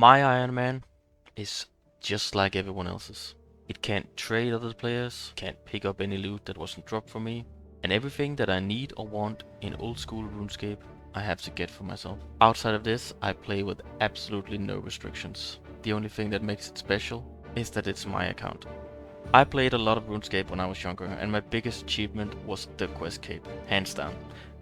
My Iron Man is just like everyone else's. It can't trade other players, can't pick up any loot that wasn't dropped for me, and everything that I need or want in old school RuneScape I have to get for myself. Outside of this, I play with absolutely no restrictions. The only thing that makes it special is that it's my account. I played a lot of RuneScape when I was younger, and my biggest achievement was the Quest Cape, hands down.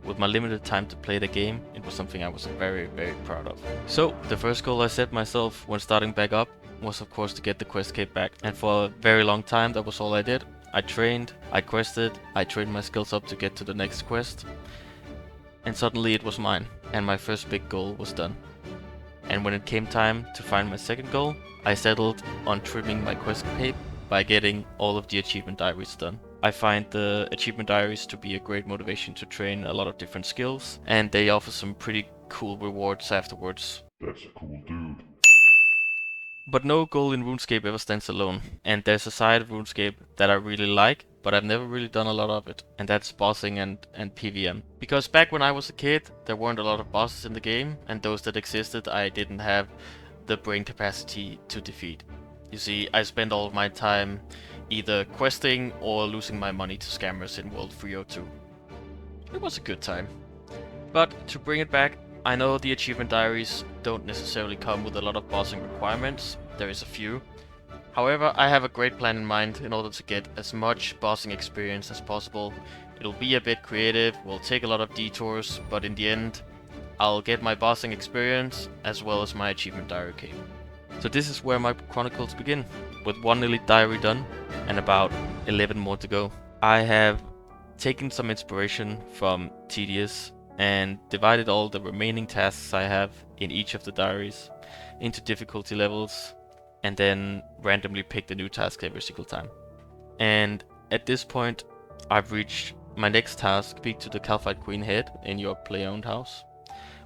With my limited time to play the game, it was something I was very proud of. So, the first goal I set myself when starting back up was of course to get the Quest Cape back, and for a very long time that was all I did. I trained, I quested, I trained my skills up to get to the next quest, and suddenly it was mine, and my first big goal was done. And when it came time to find my second goal, I settled on trimming my Quest Cape by getting all of the achievement diaries done. I find the achievement diaries to be a great motivation to train a lot of different skills, and they offer some pretty cool rewards afterwards. That's a cool dude. But no goal in RuneScape ever stands alone, and there's a side of RuneScape that I really like, but I've never really done a lot of it, and that's bossing and PVM. Because back when I was a kid, there weren't a lot of bosses in the game, and those that existed I didn't have the brain capacity to defeat. You see, I spent all of my time either questing or losing my money to scammers in World 302. It was a good time. But to bring it back, I know the achievement diaries don't necessarily come with a lot of bossing requirements, there is a few. However, I have a great plan in mind in order to get as much bossing experience as possible. It'll be a bit creative, will take a lot of detours, but in the end, I'll get my bossing experience as well as my achievement diary cape. So this is where my chronicles begin, with one elite diary done and about 11 more to go. I have taken some inspiration from Tedious and divided all the remaining tasks I have in each of the diaries into difficulty levels, and then randomly picked a new task every single time. And at this point, I've reached my next task, speak to the Calphite Queen head in your player-owned house,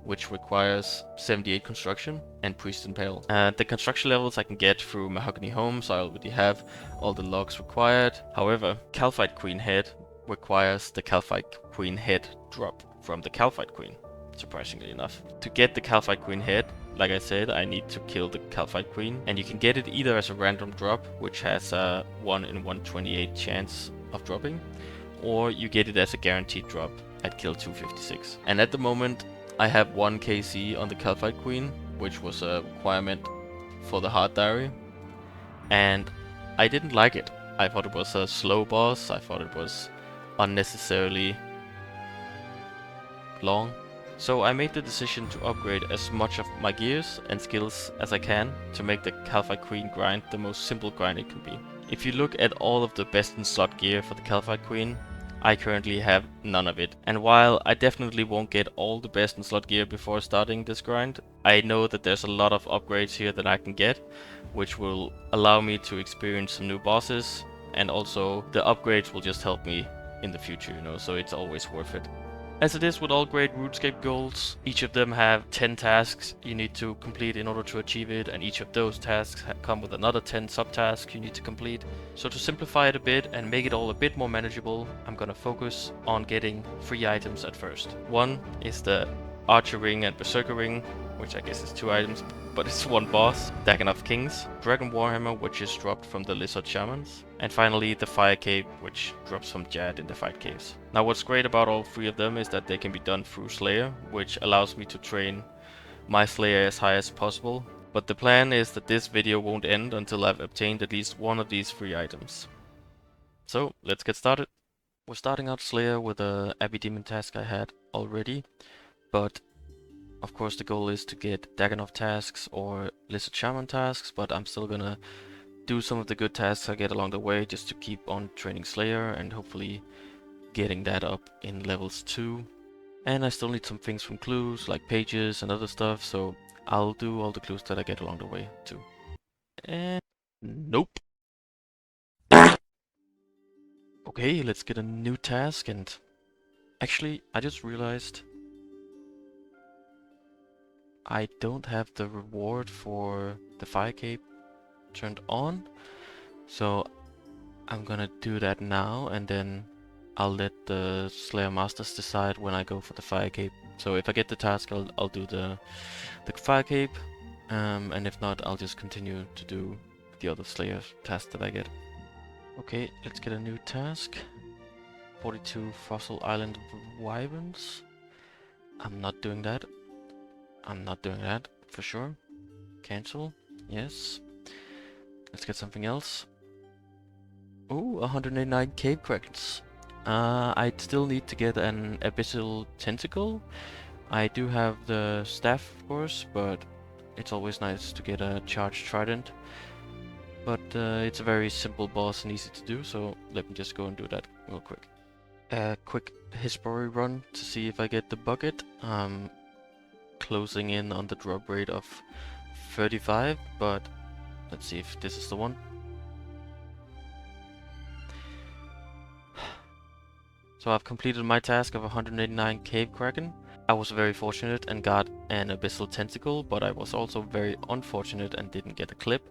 which requires 78 construction and priest impale. The construction levels I can get through mahogany homes, I already have all the logs required. However, Calphite Queen head requires the Calphite Queen head drop from the Calphite Queen, surprisingly enough. To get the Calphite Queen head, like I said, I need to kill the Calphite Queen, and you can get it either as a random drop, which has a 1 in 128 chance of dropping, or you get it as a guaranteed drop at kill 256. And at the moment, I have 1 KC on the Calphite Queen, which was a requirement for the hard diary, and I didn't like it. I thought it was a slow boss, I thought it was unnecessarily long. So I made the decision to upgrade as much of my gears and skills as I can to make the Calphite Queen grind the most simple grind it can be. If you look at all of the best in slot gear for the Calphite Queen, I currently have none of it. And while I definitely won't get all the best in slot gear before starting this grind, I know that there's a lot of upgrades here that I can get, which will allow me to experience some new bosses, and also the upgrades will just help me in the future, you know, so it's always worth it. As it is with all great RuneScape goals, each of them have 10 tasks you need to complete in order to achieve it, and each of those tasks come with another 10 subtasks you need to complete. So to simplify it a bit and make it all a bit more manageable, I'm gonna focus on getting 3 items at first. One is the Archer Ring and Berserker Ring, which I guess is 2 items, but it's 1 boss. Dagon of Kings, Dragon Warhammer, which is dropped from the Lizard Shamans, and finally the Fire Cape, which drops from Jad in the Fight Caves. Now what's great about all 3 of them is that they can be done through Slayer, which allows me to train my Slayer as high as possible. But the plan is that this video won't end until I've obtained at least one of these 3 items. So let's get started. We're starting out Slayer with a Abbey Demon task I had already, but of course the goal is to get Dagonoth tasks or Lizard Shaman tasks, but I'm still gonna do some of the good tasks I get along the way just to keep on training Slayer and hopefully getting that up in levels 2. And I still need some things from clues like pages and other stuff, so I'll do all the clues that I get along the way too. And nope. Okay, let's get a new task. And actually I just realized I don't have the reward for the Fire Cape turned on, so I'm gonna do that now, and then I'll let the Slayer Masters decide when I go for the Fire Cape. So if I get the task, I'll do the Fire Cape, And if not, I'll just continue to do the other Slayer tasks that I get. Okay, let's get a new task. 42 Fossil Island Wyverns. I'm not doing that. I'm not doing that, for sure. Cancel. Yes. Let's get something else. Ooh, 189 Cave Krakens. I still need to get an Abyssal Tentacle. I do have the staff, of course, but it's always nice to get a charged trident. But it's a very simple boss and easy to do, so let me just go and do that real quick. A quick history run to see if I get the bucket. Closing in on the drop rate of 35, but let's see if this is the one. So I've completed my task of 189 Cave Kraken. I was very fortunate and got an Abyssal Tentacle, but I was also very unfortunate and didn't get a clip.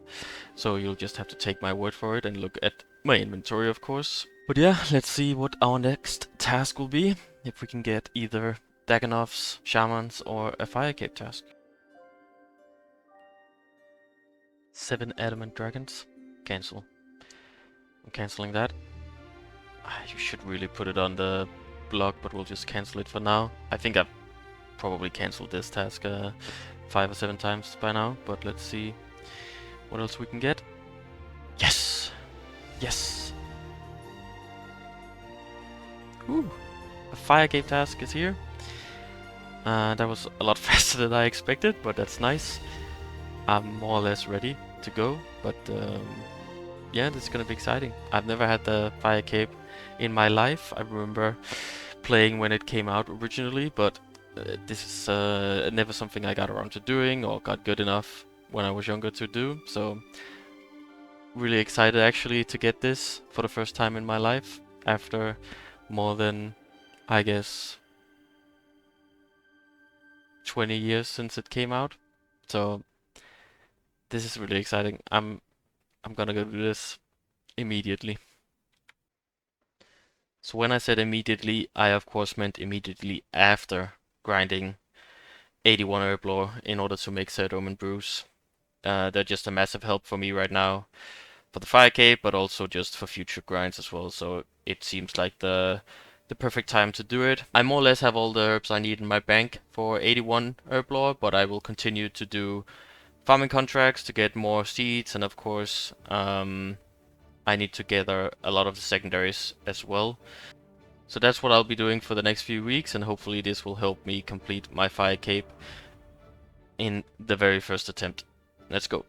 So you'll just have to take my word for it and look at my inventory, of course. But yeah, let's see what our next task will be. If we can get either Dagonoths, Shamans, or a Fire Cave task. 7 Adamant Dragons. Cancel. I'm cancelling that. You should really put it on the blog, but we'll just cancel it for now. I think I've probably cancelled this task 5 or 7 times by now, but let's see what else we can get. Yes! Yes! Ooh! A Fire Cave task is here. That was a lot faster than I expected, but that's nice. I'm more or less ready to go, but yeah, this is gonna be exciting. I've never had the Fire Cave in my life. I remember playing when it came out originally, but this is never something I got around to doing or got good enough when I was younger to do. So really excited actually to get this for the first time in my life after more than, I guess, 20 years since it came out. So this is really exciting. I'm gonna go do this immediately. So when I said immediately, I of course meant immediately after grinding 81 herb lore in order to make Third Omen brews. They're just a massive help for me right now for the Fire Cave, but also just for future grinds as well. So it seems like the perfect time to do it. I more or less have all the herbs I need in my bank for 81 herb lore, but I will continue to do farming contracts to get more seeds, and of course I need to gather a lot of the secondaries as well. So that's what I'll be doing for the next few weeks, and hopefully this will help me complete my Fire Cave in the very first attempt. Let's go.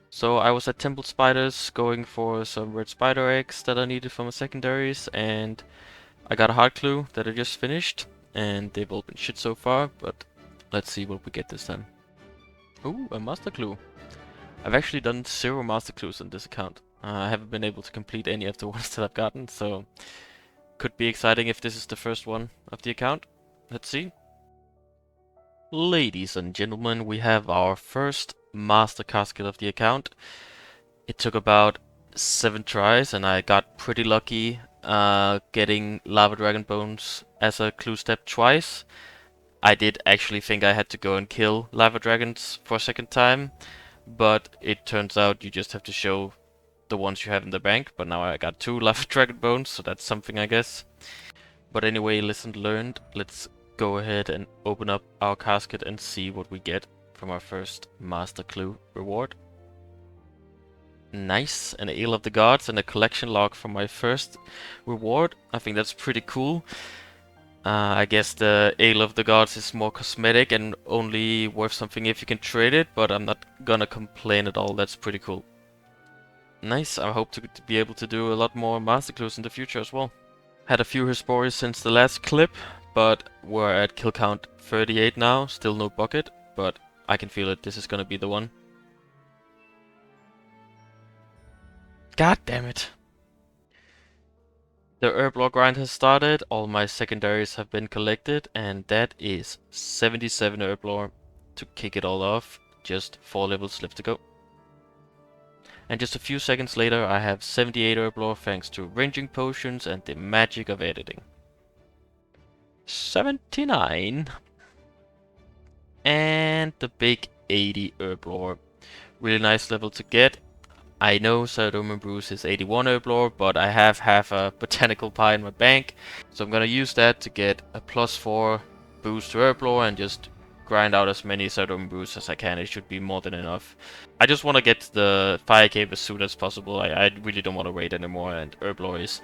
So I was at Temple Spiders going for some red spider eggs that I needed for my secondaries, and I got a hard clue that I just finished, and they've all been shit so far, but let's see what we get this time. Ooh, a master clue. I've actually done 0 master clues on this account. I haven't been able to complete any of the ones that I've gotten, so could be exciting if this is the first one of the account. Let's see. Ladies and gentlemen, we have our first master casket of the account. It took about 7 tries and I got pretty lucky getting Lava Dragon Bones as a clue step twice. I did actually think I had to go and kill Lava Dragons for a second time, but it turns out you just have to show the ones you have in the bank, but now I got 2 Lava Dragon Bones, so that's something, I guess. But anyway, lesson learned. Let's go ahead and open up our casket and see what we get from our first Master Clue reward. Nice, an Ale of the Gods and a collection log from my first reward. I think that's pretty cool. I guess the Ale of the Gods is more cosmetic and only worth something if you can trade it, but I'm not gonna complain at all. That's pretty cool. Nice, I hope to be able to do a lot more Master Clues in the future as well. Had a few Hesporius since the last clip, but we're at kill count 38 now, still no bucket, but I can feel it, this is gonna be the one. God damn it! The herb lore grind has started, all my secondaries have been collected, and that is 77 herb lore to kick it all off, just 4 levels left to go. And just a few seconds later I have 78 herb lore thanks to ranging potions and the magic of editing. 79. And the big 80 herb lore. Really nice level to get. I know Saradomin Brews is 81 herb lore, but I have half a botanical pie in my bank, so I'm gonna use that to get a +4 boost to herb lore and just grind out as many Saradomin Brews as I can. It should be more than enough. I just want to get to the Fire Cave as soon as possible. I really don't want to wait anymore, and herb lore is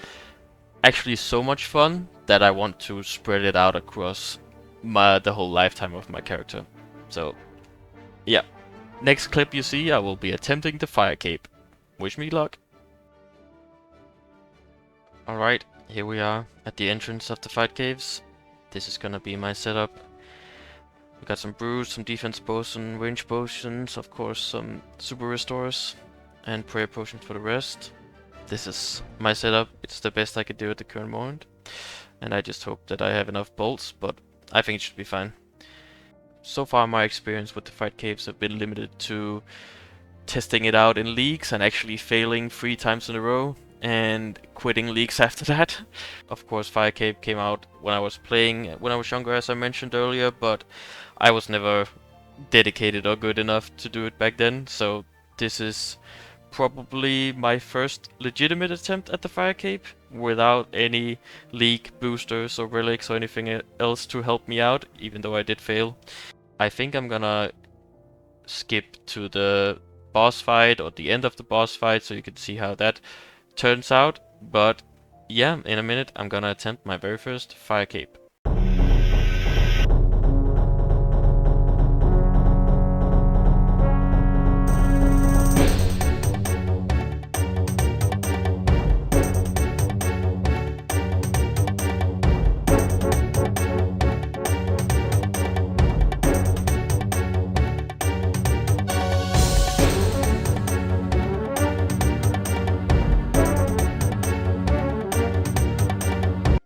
actually so much fun that I want to spread it out across the whole lifetime of my character. So, yeah. Next clip you see, I will be attempting the Fire Cape. Wish me luck. Alright, here we are at the entrance of the Fight Caves. This is gonna be my setup. We got some brews, some defense potions, range potions, of course some super restores, and prayer potions for the rest. This is my setup. It's the best I could do at the current moment. And I just hope that I have enough bolts, but I think it should be fine. So far my experience with the Fight Caves have been limited to testing it out in leagues and actually failing 3 times in a row and quitting leagues after that. Of course, Fire Cave came out when I was playing when I was younger, as I mentioned earlier, but I was never dedicated or good enough to do it back then, so this is probably my first legitimate attempt at the Fire Cave without any league boosters or relics or anything else to help me out, even though I did fail. I think I'm gonna skip to the boss fight or the end of the boss fight so you can see how that turns out, but yeah, in a minute I'm gonna attempt my very first Fire Cape.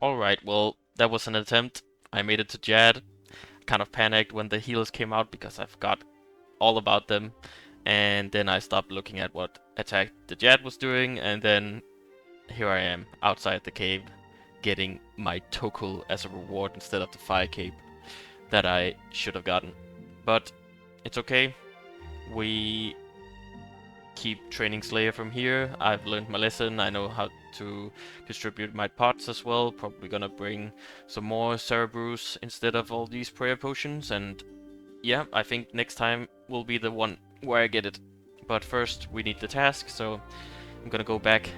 Alright, well, that was an attempt. I made it to Jad. Kind of panicked when the healers came out because I forgot all about them. And then I stopped looking at what attack the Jad was doing, and then here I am, outside the cave, getting my Tokul as a reward instead of the Fire Cape that I should have gotten. But it's okay. We keep training Slayer from here. I've learned my lesson. I know how to distribute my pots as well. Probably gonna bring some more Cerebrus instead of all these prayer potions, and yeah, I think next time will be the one where I get it. But first we need the task, so I'm gonna go back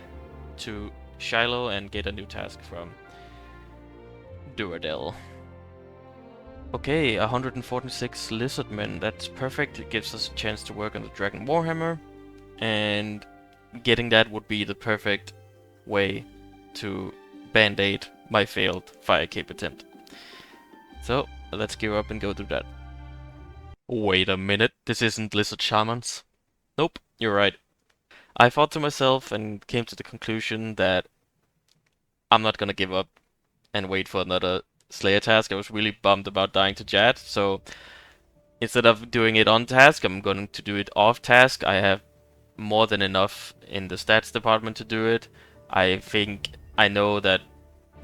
to Shiloh and get a new task from Duradel. Okay, 146 Lizardmen, that's perfect. It gives us a chance to work on the Dragon Warhammer, and getting that would be the perfect way to band-aid my failed Fire Cape attempt. So, let's gear up and go do that. Wait a minute, this isn't Lizard Shamans. Nope, you're right. I thought to myself and came to the conclusion that I'm not gonna give up and wait for another Slayer task. I was really bummed about dying to Jad, so instead of doing it on task, I'm going to do it off task. I have more than enough in the stats department to do it. I think I know that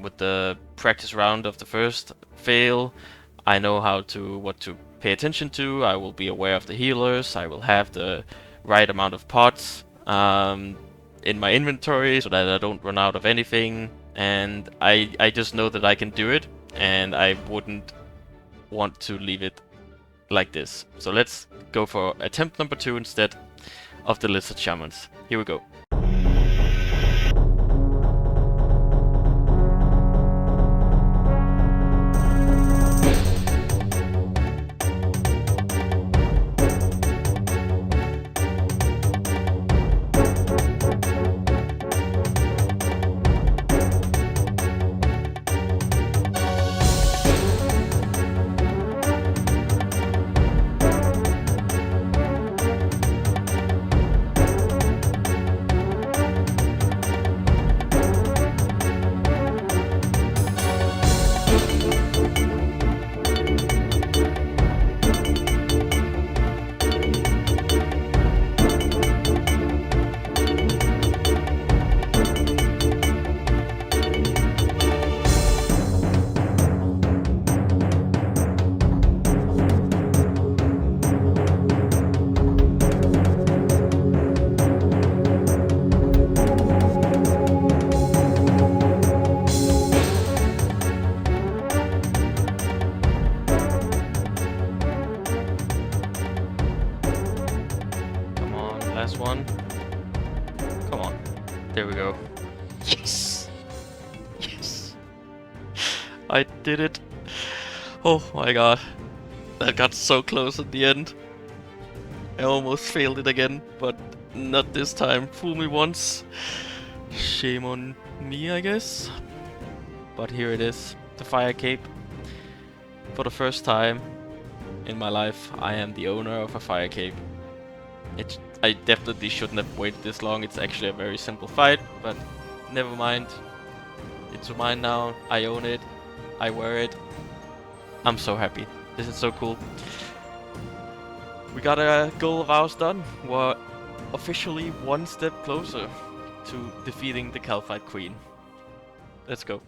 with the practice round of the first fail, I know what to pay attention to. I will be aware of the healers. I will have the right amount of pots in my inventory so that I don't run out of anything. And I just know that I can do it, and I wouldn't want to leave it like this. So let's go for attempt number 2 instead of the Lizard Shamans. Here we go. Last one. Come on. There we go. Yes! Yes! I did it. Oh my god. That got so close at the end. I almost failed it again, but not this time. Fool me once. Shame on me, I guess. But here it is. The fire cape. For the first time in my life, I am the owner of a fire cape. I definitely shouldn't have waited this long. It's actually a very simple fight, but never mind. It's mine now. I own it. I wear it. I'm so happy. This is so cool. We got a goal of ours done. We're officially one step closer to defeating the Kalphite Queen. Let's go.